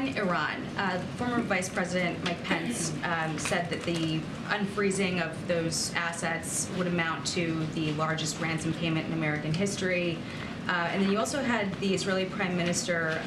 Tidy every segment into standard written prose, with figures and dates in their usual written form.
Regarding Iran, former Vice President Mike Pence said that the unfreezing of those assets would amount to the largest ransom payment in American history. And then you also had the Israeli Prime Minister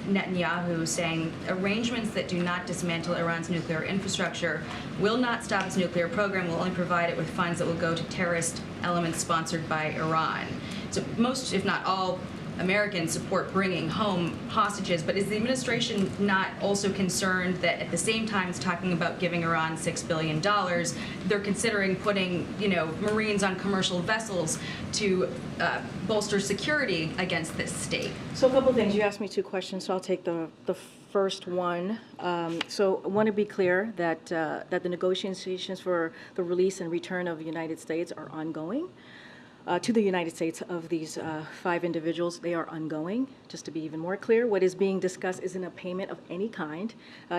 Netanyahu saying arrangements that do not dismantle Iran's nuclear infrastructure will not stop its nuclear program, will only provide it with funds that will go to terrorist elements sponsored by Iran. So most, if not all, Americans support bringing home hostages, but is the administration not also concerned that at the same time it's talking about giving Iran $6 billion, they're considering putting, Marines on commercial vessels to bolster security against this state? So a couple of things. You asked me two questions, so I'll take the first one. So I want to be clear that the negotiations for the release and return of the United States are ongoing. To the United States of these 5 individuals, they are ongoing. Just to be even more clear, what is being discussed isn't a payment of any kind.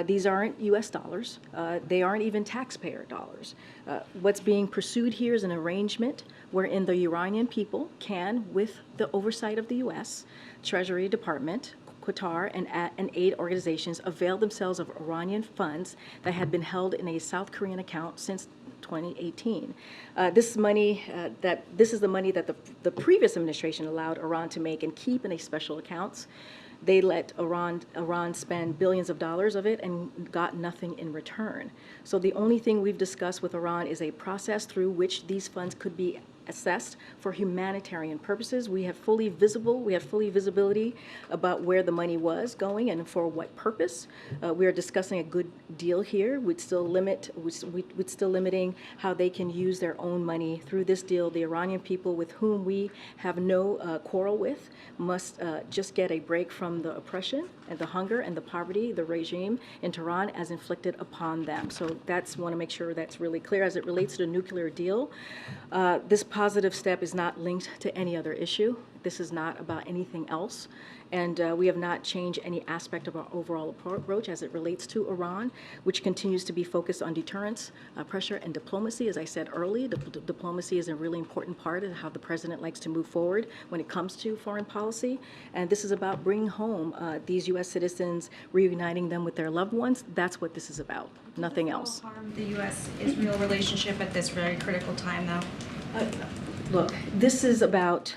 These aren't U.S. dollars. They aren't even taxpayer dollars. What's being pursued here is an arrangement wherein the Iranian people can, with the oversight of the U.S. Treasury Department, Qatar, and aid organizations, avail themselves of Iranian funds that had been held in a South Korean account since 2018. This is the money that the previous administration allowed Iran to make and keep in a special accounts. They let Iran spend billions of dollars of it and got nothing in return. So the only thing we've discussed with Iran is a process through which these funds could be assessed for humanitarian purposes. We have fully visibility about where the money was going and for what purpose. We are discussing a good deal here. We'd still limiting how they can use their own money through this deal. The Iranian people, with whom we have no quarrel with, must just get a break from the oppression and the hunger and the poverty the regime in Tehran has inflicted upon them. So want to make sure that's really clear. As it relates to the nuclear deal, this positive step is not linked to any other issue. This is not about anything else. And we have not changed any aspect of our overall approach as it relates to Iran, which continues to be focused on deterrence, pressure, and diplomacy. As I said earlier, diplomacy is a really important part of how the president likes to move forward when it comes to foreign policy. And this is about bringing home these U.S. citizens, reuniting them with their loved ones. That's what this is about, nothing else. Will harm the U.S.-Israel relationship at this very critical time, though? Look, this is about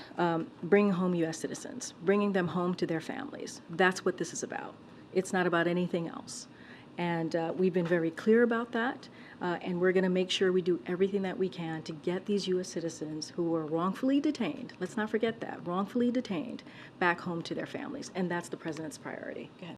bringing home U.S. citizens, bringing them home to their families. That's what this is about. It's not about anything else. And we've been very clear about that. And we're going to make sure we do everything that we can to get these U.S. citizens who were wrongfully detained, let's not forget that, wrongfully detained, back home to their families. And that's the president's priority. Go ahead.